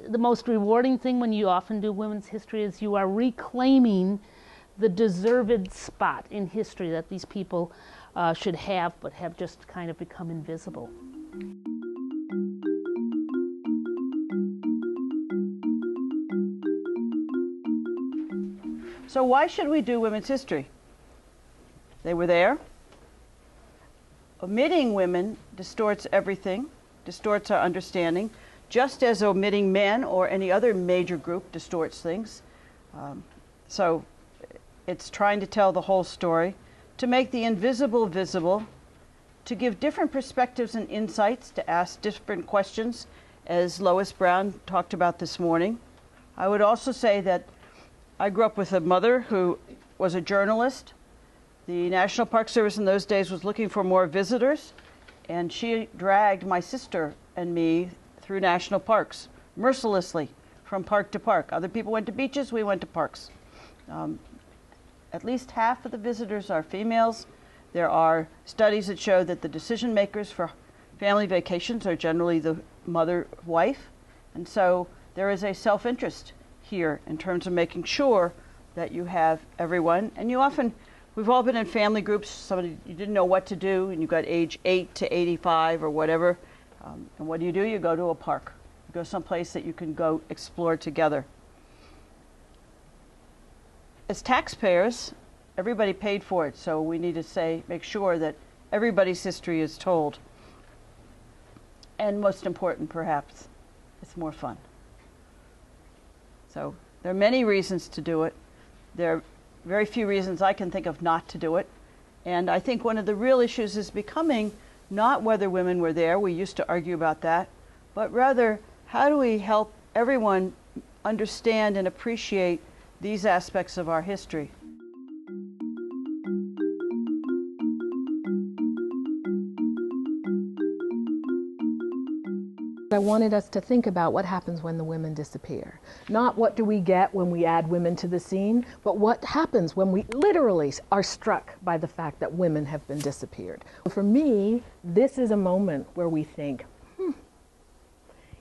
the most rewarding thing when you often do women's history is you are reclaiming the deserved spot in history that these people should have, but have just kind of become invisible. So why should we do women's history? They were there. Omitting women distorts everything, distorts our understanding, just as omitting men or any other major group distorts things. So it's trying to tell the whole story, to make the invisible visible, to give different perspectives and insights, to ask different questions, as Lois Brown talked about this morning. I would also say that I grew up with a mother who was a journalist. The National Park Service in those days was looking for more visitors, and she dragged my sister and me through national parks, mercilessly, from park to park. Other people went to beaches, we went to parks. At least half of the visitors are females. There are studies that show that the decision makers for family vacations are generally the mother, wife, and so there is a self-interest here in terms of making sure that you have everyone. And you often, we've all been in family groups, somebody, you didn't know what to do, and you got age 8 to 85 or whatever, and what do? You go to a park. You go someplace that you can go explore together. As taxpayers, everybody paid for it, so we need to make sure that everybody's history is told. And most important, perhaps, it's more fun. So there are many reasons to do it. There are very few reasons I can think of not to do it. And I think one of the real issues is becoming not whether women were there, we used to argue about that, but rather how do we help everyone understand and appreciate these aspects of our history. I wanted us to think about what happens when the women disappear. Not what do we get when we add women to the scene, but what happens when we literally are struck by the fact that women have been disappeared. For me, this is a moment where we think,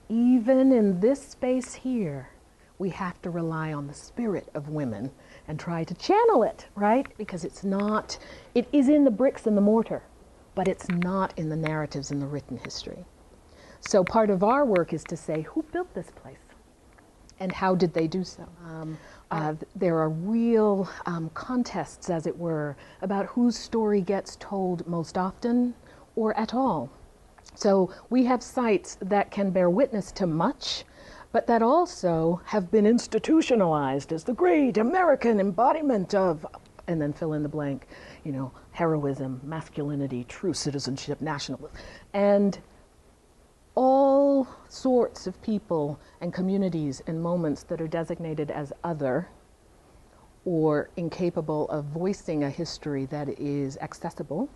even in this space here, we have to rely on the spirit of women and try to channel it, right? Because it is in the bricks and the mortar, but it's not in the narratives in the written history. So part of our work is to say, who built this place? And how did they do so? There are real contests, as it were, about whose story gets told most often or at all. So we have sites that can bear witness to much, but that also have been institutionalized as the great American embodiment of, and then fill in the blank, heroism, masculinity, true citizenship, nationalism. And all sorts of people and communities and moments that are designated as other or incapable of voicing a history that is accessible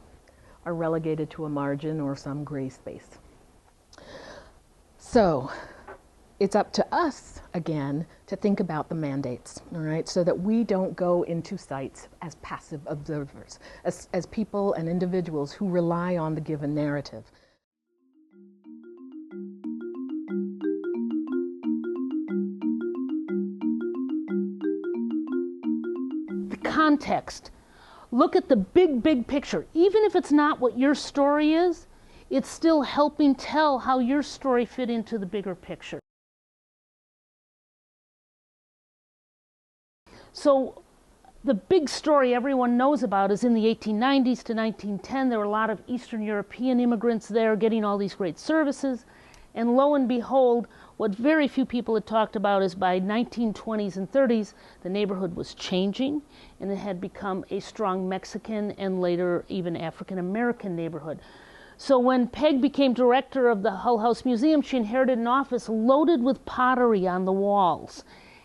are relegated to a margin or some gray space. So it's up to us, again, to think about the mandates, all right, so that we don't go into sites as passive observers, as people and individuals who rely on the given narrative. Context. Look at the big picture. Even if it's not what your story is, it's still helping tell how your story fit into the bigger picture. So the big story everyone knows about is in the 1890s to 1910. There were a lot of Eastern European immigrants there getting all these great services. And lo and behold, what very few people had talked about is by 1920s and 30s, the neighborhood was changing, and it had become a strong Mexican and later even African American neighborhood. So when Peg became director of the Hull House Museum, she inherited an office loaded with pottery on the walls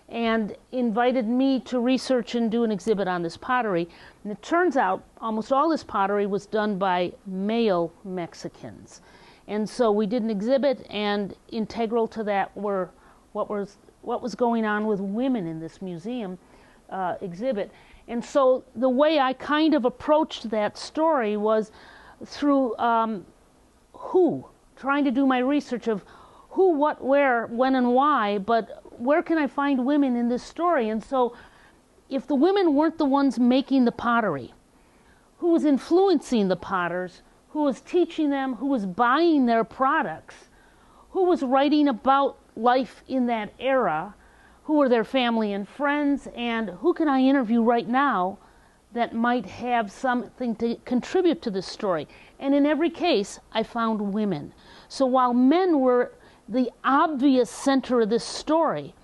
and invited me to research and do an exhibit on this pottery. And it turns out almost all this pottery was done by male Mexicans. And so we did an exhibit, and integral to that were what was going on with women in this museum exhibit. And so the way I kind of approached that story was through trying to do my research of who, what, where, when, and why, but where can I find women in this story? And so if the women weren't the ones making the pottery, who was influencing the potters, who was teaching them, who was buying their products, who was writing about life in that era, who were their family and friends, and who can I interview right now that might have something to contribute to this story? And in every case, I found women. So while men were the obvious center of this story,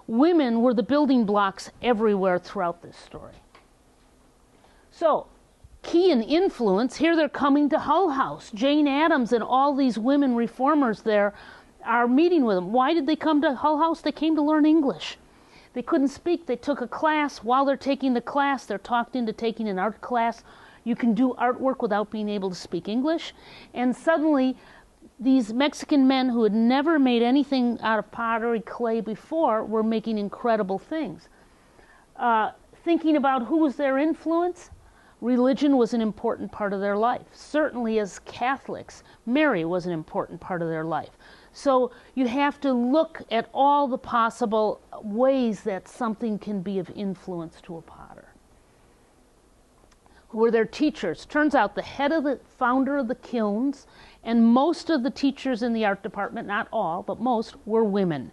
women were the building blocks everywhere throughout this story. So, key and influence, here they're coming to Hull House. Jane Addams and all these women reformers there are meeting with them. Why did they come to Hull House? They came to learn English. They couldn't speak. They took a class. While they're taking the class, they're talked into taking an art class. You can do artwork without being able to speak English. And suddenly, these Mexican men who had never made anything out of pottery clay before were making incredible things. Thinking about who was their influence, religion was an important part of their life. Certainly as Catholics, Mary was an important part of their life. So you have to look at all the possible ways that something can be of influence to a potter. Who were their teachers? Turns out the founder of the kilns and most of the teachers in the art department, not all, but most, were women.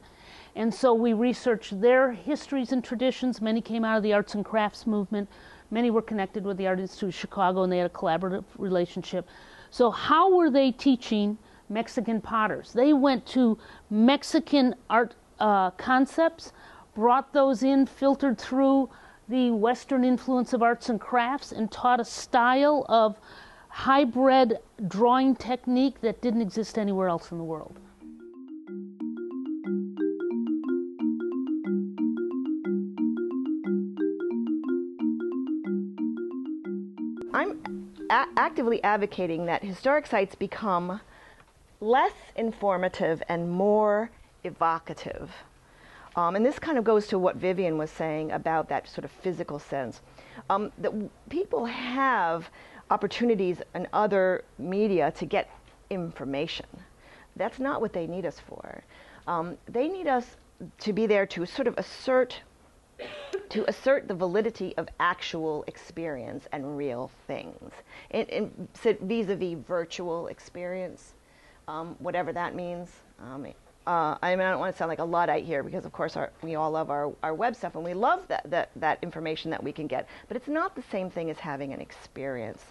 And so we researched their histories and traditions. Many came out of the arts and crafts movement. Many were connected with the Art Institute of Chicago, and they had a collaborative relationship. So how were they teaching Mexican potters? They went to Mexican art concepts, brought those in, filtered through the Western influence of arts and crafts, and taught a style of hybrid drawing technique that didn't exist anywhere else in the world. I'm actively advocating that historic sites become less informative and more evocative. And this kind of goes to what Vivian was saying about that sort of physical sense. That people have opportunities in other media to get information. That's not what they need us for. They need us to be there to sort of assert the validity of actual experience and real things. And vis-a-vis virtual experience, whatever that means. I don't want to sound like a Luddite here, because of course we all love our web stuff, and we love that information that we can get, but it's not the same thing as having an experience.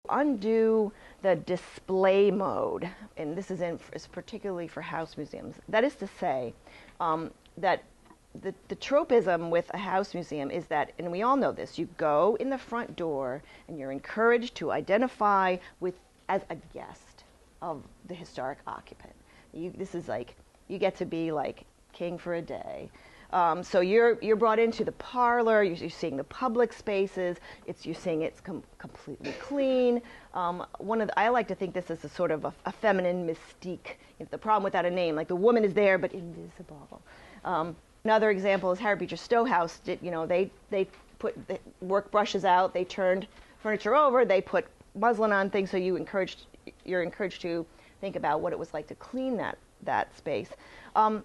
Undo the display mode, and this is particularly for house museums. That is to say, that the tropism with a house museum is that, and we all know this, you go in the front door and you're encouraged to identify as a guest of the historic occupant. This is like, you get to be like king for a day. So you're brought into the parlor, you're seeing the public spaces, you're seeing it's completely clean. I like to think this is a sort of a feminine mystique. The problem without a name, like the woman is there but invisible. Another example is Harriet Beecher Stowe House. They put the work brushes out, they turned furniture over, they put muslin on things, so you're encouraged to think about what it was like to clean that space. So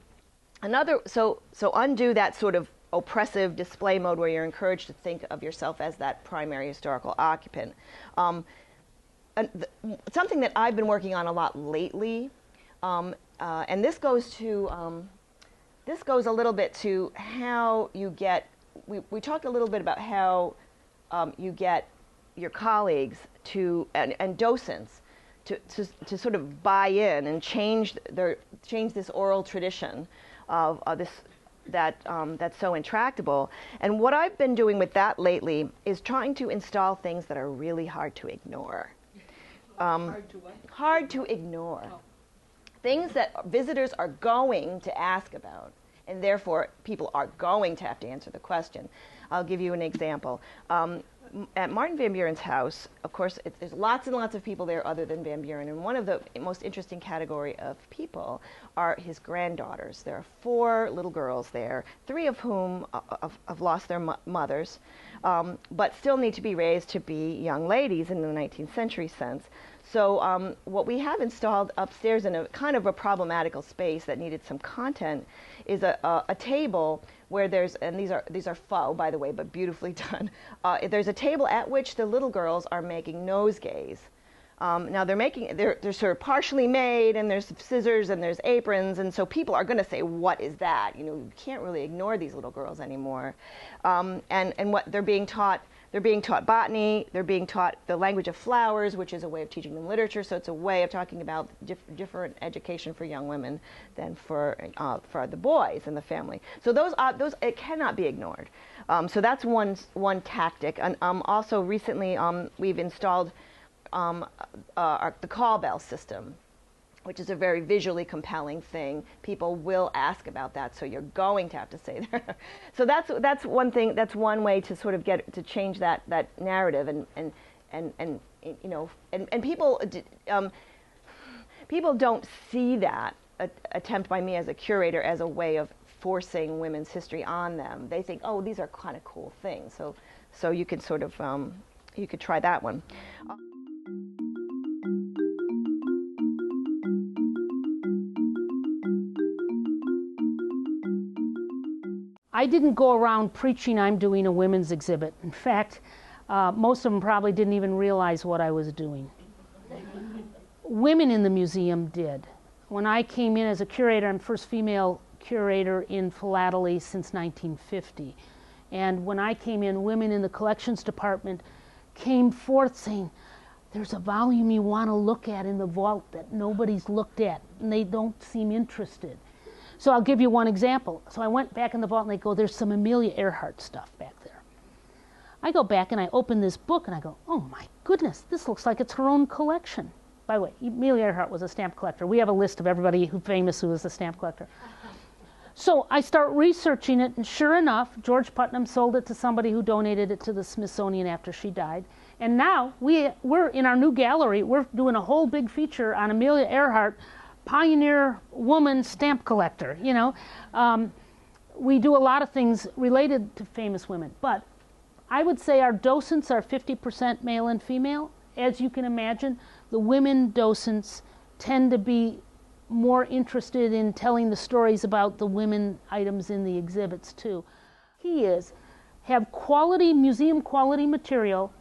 undo that sort of oppressive display mode where you're encouraged to think of yourself as that primary historical occupant. Something that I've been working on a lot lately, and this goes a little bit to how you get. We talked a little bit about how you get your colleagues and docents to sort of buy in and change this oral tradition of that's so intractable. And what I've been doing with that lately is trying to install things that are really hard to ignore. Hard to what? Hard to ignore. Oh. Things that visitors are going to ask about, and therefore people are going to have to answer the question. I'll give you an example. at Martin Van Buren's house, of course, there's lots and lots of people there other than Van Buren. And one of the most interesting category of people are his granddaughters. There are 4 little girls there, 3 of whom have lost their mothers, but still need to be raised to be young ladies in the 19th century sense. So what we have installed upstairs in a kind of a problematical space that needed some content is a table where there's, and these are faux, by the way, but beautifully done. There's a table at which the little girls are making nosegays. Now they're sort of partially made, and there's scissors and there's aprons, and so people are going to say, "What is that?" You know, you can't really ignore these little girls anymore. And what they're being taught. They're being taught botany, they're being taught the language of flowers, which is a way of teaching them literature, so it's a way of talking about different education for young women than for the boys in the family. So those it cannot be ignored. So that's one tactic. And also recently we've installed the call bell system, which is a very visually compelling thing. People will ask about that, so you're going to have to say that. So that's one thing. That's one way to sort of get to change that narrative, and you know, and people don't see that attempt by me as a curator as a way of forcing women's history on them. They think, oh, these are kind of cool things. So you could sort of you could try that one. I didn't go around preaching I'm doing a women's exhibit. In fact, most of them probably didn't even realize what I was doing. Women in the museum did. When I came in as a curator, I'm the first female curator in philately since 1950. And when I came in, women in the collections department came forth saying, "There's a volume you want to look at in the vault that nobody's looked at, and they don't seem interested." So I'll give you one example. So I went back in the vault and they go, "There's some Amelia Earhart stuff back there." I go back and I open this book and I go, "Oh my goodness, this looks like it's her own collection." By the way, Amelia Earhart was a stamp collector. We have a list of everybody who was a stamp collector. So I start researching it, and sure enough, George Putnam sold it to somebody who donated it to the Smithsonian after she died. And now we're in our new gallery, we're doing a whole big feature on Amelia Earhart, pioneer woman stamp collector, you know. We do a lot of things related to famous women, but I would say our docents are 50% male and female. As you can imagine, the women docents tend to be more interested in telling the stories about the women items in the exhibits too. Key is, have quality, museum quality material,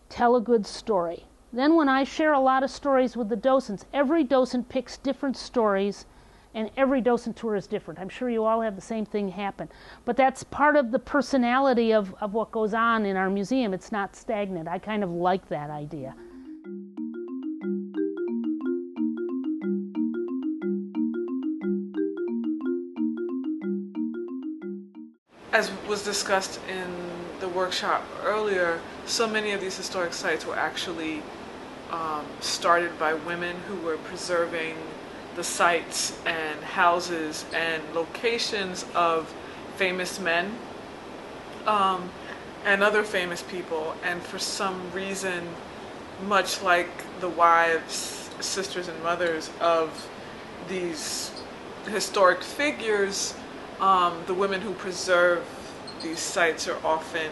tell a good story. Then when I share a lot of stories with the docents, every docent picks different stories, and every docent tour is different. I'm sure you all have the same thing happen. But that's part of the personality of what goes on in our museum. It's not stagnant. I kind of like that idea. As was discussed in the workshop earlier, so many of these historic sites were actually started by women who were preserving the sites and houses and locations of famous men and other famous people. And for some reason, much like the wives, sisters, and mothers of these historic figures, the women who preserve these sites are often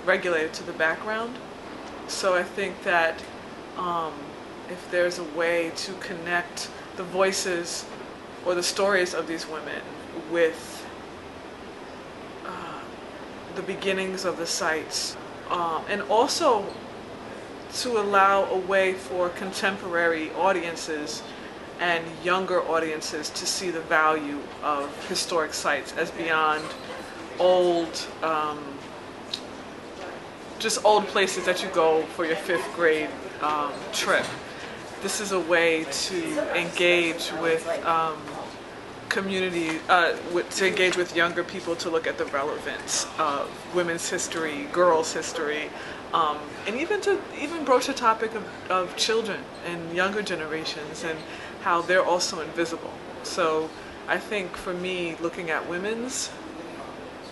relegated to the background. So I think that if there's a way to connect the voices or the stories of these women with the beginnings of the sites, and also to allow a way for contemporary audiences and younger audiences to see the value of historic sites as beyond old, just old places that you go for your 5th grade trip. This is a way to engage with community, to engage with younger people, to look at the relevance of women's history, girls' history, and even broach the topic of children and younger generations and how they're also invisible. So I think for me, looking at women's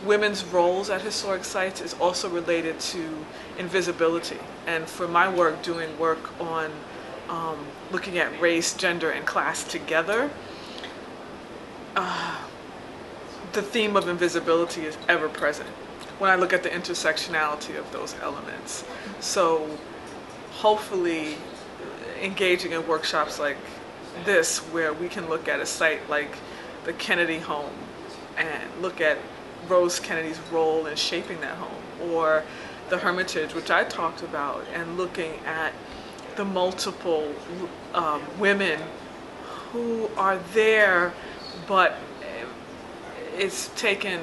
women's roles at historic sites is also related to invisibility. And for my work, doing work on looking at race, gender, and class together, the theme of invisibility is ever present when I look at the intersectionality of those elements. So hopefully engaging in workshops like this, where we can look at a site like the Kennedy home and look at Rose Kennedy's role in shaping that home, or the Hermitage, which I talked about, and looking at the multiple women who are there, but it's taken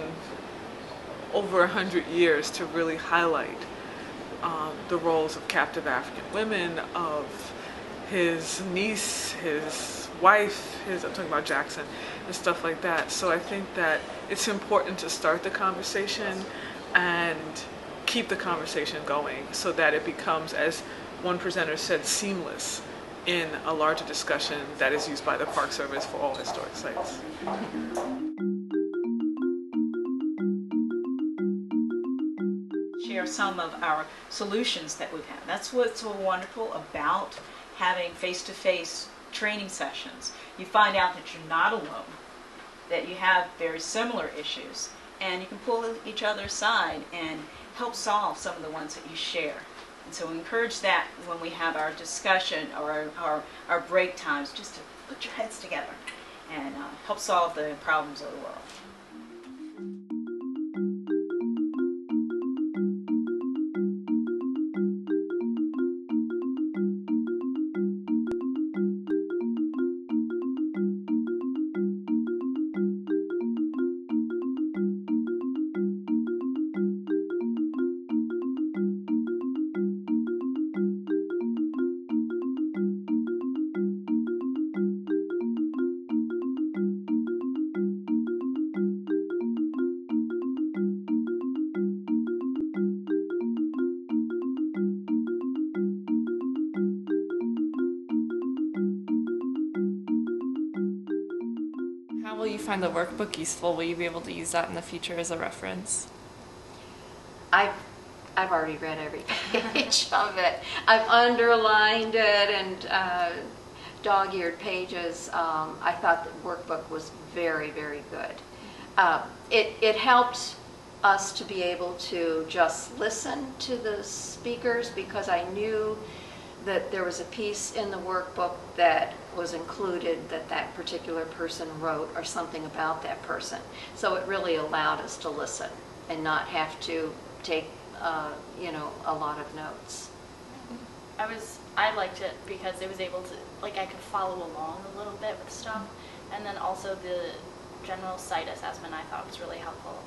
over 100 years to really highlight the roles of captive African women, of his niece, his wife, I'm talking about Jackson, and stuff like that. So I think that it's important to start the conversation and keep the conversation going so that it becomes, as one presenter said, seamless in a larger discussion that is used by the Park Service for all historic sites. Share some of our solutions that we've had. That's what's so wonderful about having face-to-face training sessions. You find out that you're not alone, that you have very similar issues, and you can pull each other aside and help solve some of the ones that you share. And so we encourage that when we have our discussion or our break times, just to put your heads together and help solve the problems of the world. How will you find the workbook useful? Will you be able to use that in the future as a reference? I've already read every page of it. I've underlined it and dog-eared pages. I thought the workbook was very, very good. It helped us to be able to just listen to the speakers, because I knew that there was a piece in the workbook that was included that particular person wrote, or something about that person. So it really allowed us to listen and not have to take a lot of notes. I liked it because it was able to, I could follow along a little bit with stuff, and then also the general site assessment I thought was really helpful.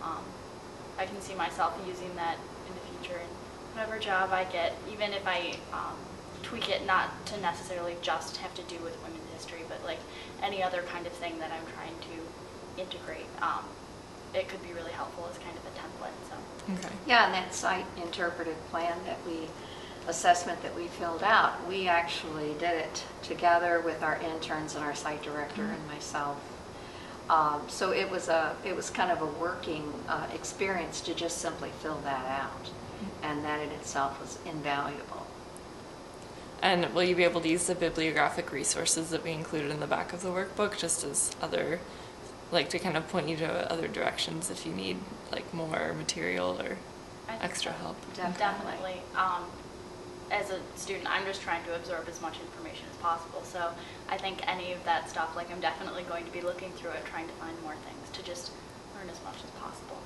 I can see myself using that in the future in whatever job I get, even if I tweak it not to necessarily just have to do with women's history, but any other kind of thing that I'm trying to integrate. It could be really helpful as kind of a template. So. Okay. Yeah, and that site interpretive plan assessment that we filled out, we actually did it together with our interns and our site director and myself. So it was kind of a working experience to just simply fill that out, and that in itself was invaluable. And will you be able to use the bibliographic resources that we included in the back of the workbook, just as other, to kind of point you to other directions if you need more material or extra help? Definitely. As a student, I'm just trying to absorb as much information as possible. So I think any of that stuff, I'm definitely going to be looking through it, trying to find more things to just learn as much as possible.